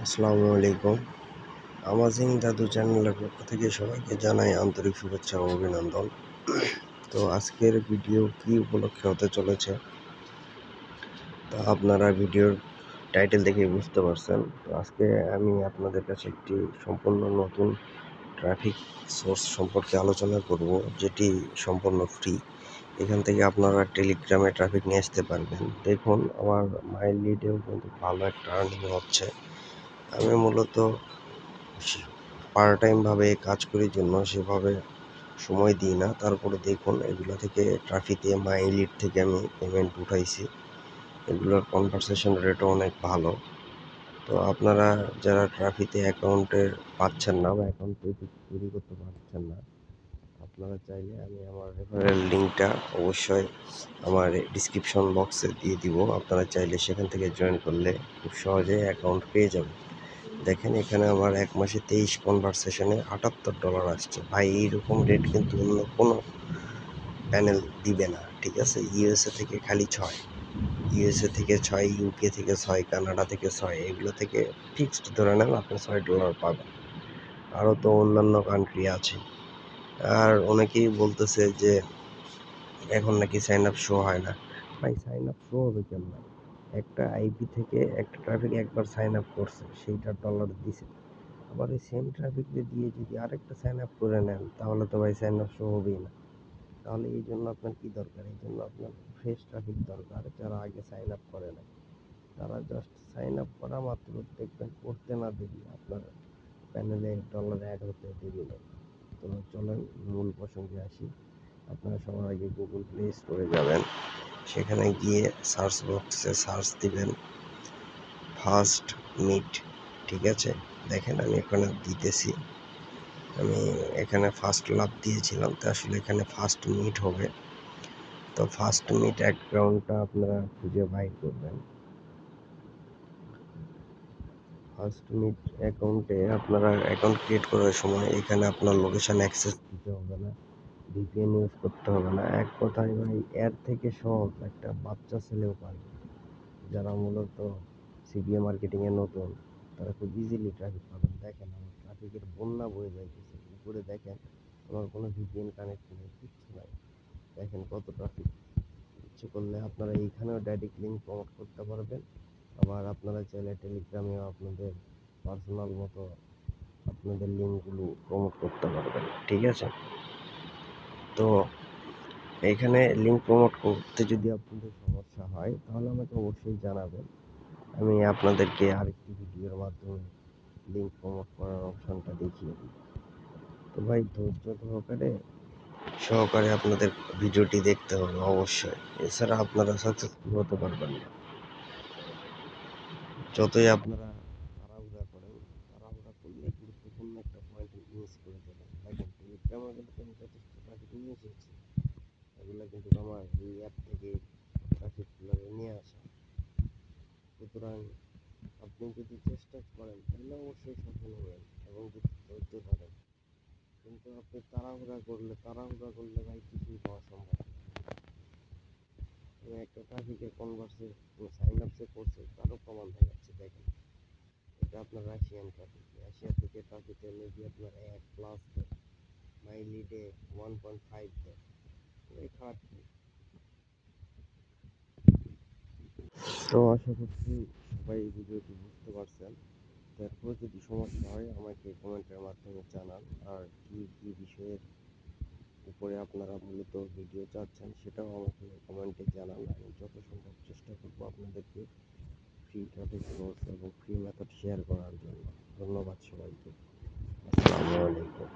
আসসালামু আলাইকুম। আমাজিং দাদু চ্যানেলের পক্ষ থেকে সবাইকে জানাই আন্তরিক শুভেচ্ছা ও অভিনন্দন। তো আজকের ভিডিও কি উপলক্ষে হতে চলেছে তা আপনারা ভিডিওর টাইটেল দেখে বুঝতে পারছেন। তো আজকে আমি আপনাদের কাছে একটি সম্পূর্ণ নতুন ট্রাফিক সোর্স সম্পর্কে আলোচনা করব, যেটি সম্পূর্ণ ফ্রি। এখান থেকে আপনারা টেলিগ্রামে ট্রাফিক নিয়ে আসতে পারবেন। দেখুন, আমার মাইল লিডেও কিন্তু ভালো একটা আর্নিং হচ্ছে। আমি মূলত পার্ট টাইমভাবে কাজ করার জন্য সেভাবে সময় দিই না। তারপরে দেখুন, এগুলো থেকে ট্রাফিকে মাই এলিট থেকে আমি পেমেন্ট উঠাইছি। এগুলোর কনভারসেশন রেটও অনেক ভালো। তো আপনারা যারা ট্রাফিতে অ্যাকাউন্টের পাচ্ছেন না বা অ্যাকাউন্ট তৈরি করতে পারছেন না, আপনারা চাইলে আমি আমার রেফারেল লিঙ্কটা অবশ্যই আমার ডিসক্রিপশন বক্সে দিয়ে দিব। আপনারা চাইলে সেখান থেকে জয়েন করলে খুব সহজে অ্যাকাউন্ট পেয়ে যাবেন। দেখেন, এখানে আমার এক মাসে 23 কনভারসেশনে $78 আসছে। ভাই, এইরকম রেট কিন্তু অন্য কোনো প্যানেল দিবে না, ঠিক আছে? ইউএসএ থেকে খালি 6, ইউএসএ থেকে 6, ইউকে থেকে 6, কানাডা থেকে 6, এগুলো থেকে ফিক্সড ধরে নেন আপনি $6 পাবেন। আরও তো অন্যান্য কান্ট্রি আছে। আর অনেকেই বলতেছে যে এখন নাকি সাইন আপ শো হয় না। ভাই, সাইন আপ শো হবে কেমন? একটা আইপি থেকে একটা ট্রাফিক একবার সাইন আপ করছে, সেইটার ডলার দিছে। আবার এই সেম ট্রাফিককে দিয়ে যদি আরেকটা সাইন আপ করে নেন, তাহলে তো ভাই সাইন আপ শো হবেই না। তাহলে এই জন্য আপনার কি দরকার? এই জন্য আপনার ফ্রেশ ট্রাফিক দরকার, যারা আগে সাইন আপ করে না। তারা জাস্ট সাইন আপ করা মাত্র দেখবেন করতে না দেরি আপনার প্যানেলে ডলার অ্যাড হতে দেরি নেই। তো চলেন মূল প্রসঙ্গে আসি। আপনারা সবার আগে গুগল প্লে স্টোরে যাবেন। সেখানে গিয়ে সার্চ বক্সে সার্চ দিবেন ফার্স্ট মিট। ঠিক আছে, দেখেন আমি এখানে দিতেছি। আমি এখানে ফার্স্ট লাভ দিয়েছিলাম, তো আসলে এখানে ফার্স্ট মিট হবে। তো ফার্স্ট মিট অ্যাকাউন্টটা আপনারা খুঁজে বাই করবেন। ফার্স্ট মিট অ্যাকাউন্টে আপনারা অ্যাকাউন্ট ক্রিয়েট করার সময় এখানে আপনার লোকেশান অ্যাক্সেস দিতে হবে না, ভিপিএন ইউজ করতে হবে না। এক কথায় ভাই, এর থেকে সহজ একটা বাচ্চা ছেলেও পারবে। যারা মূলত সিবিএ মার্কেটিংয়ে নতুন, তারা খুব ইজিলি ট্রাফিক পাবেন। দেখেন, আমার ট্রাফিকের বন্যা বয়ে যাইতেছে। উপরে দেখেন, আমার কোনো ভিপিএন কানেক্ট নেই, কিচ্ছু নাই। দেখেন কত ট্রাফিক। ইচ্ছে করলে আপনারা এইখানেও ডাইরেক্ট লিঙ্ক প্রমোট করতে পারবেন। আবার আপনারা চাইলে টেলিগ্রামেও আপনাদের পার্সোনাল মতো আপনাদের লিঙ্কগুলো প্রমোট করতে পারবেন, ঠিক আছে? তো এখানে লিঙ্ক প্রমোট করতে যদি আপনাদের সমস্যা হয়, তাহলে আমাকে অবশ্যই জানাবেন। আমি আপনাদেরকে আরেকটি ভিডিওর মাধ্যমে লিঙ্ক প্রমোট করার অপশনটা দেখিয়ে দিই। তো ভাই, ধৈর্য সহকারে আপনাদের ভিডিওটি দেখতে হবে অবশ্যই। এছাড়া আপনারা সাকসেসফুল হতে পারবেন না। যতই আপনারা তাড়াহুড়া করেন, তাড়াহুড়া করলে গুরুত্বপূর্ণ একটা পয়েন্ট মিস করে যাবেন। দেখেন, টেলিগ্রামে কিন্তু আমি যথেষ্ট ট্রাফিক নিয়ে এসেছি। এগুলো কিন্তু আমার এই অ্যাপ থেকে ট্রাফিকগুলো নিয়ে আসা। সুতরাং আপনি যদি চেষ্টা করেন, তাহলে অবশ্যই সফল হবেন এবং যদি ধৈর্য ধরেন। কিন্তু আপনি তাড়াহুড়া করলে ভাই কিছুই পাওয়া সম্ভব না। আমি একটা ট্রাফিকের সাইন আপ যে করছে, তারও প্রমাণ দেখাচ্ছি। দেখেন, এটা আপনার রাশিয়ান ট্রাফিক। রাশিয়া থেকে ট্রাফিকের মেবি আপনার 1+ দেয়, মাই লিডে 1.5 দেয়। খুবই খারাপ। তো আশা করছি সবাই এই ভিডিওটি বুঝতে পারছেন। তারপর যদি সমস্যা হয়, আমাকে কমেন্টের মাধ্যমে জানান। আর কি কি বিষয়ের উপরে আপনারা মূলত ভিডিও চাচ্ছেন, সেটাও আমাকে কমেন্টে জানান। আমি যত সম্ভব চেষ্টা করব আপনাদেরকে ফ্রি ট্রাফিক সোর্স এবং ফ্রি মেথড শেয়ার করার জন্য। ধন্যবাদ সবাইকে। আসসালামু আলাইকুম।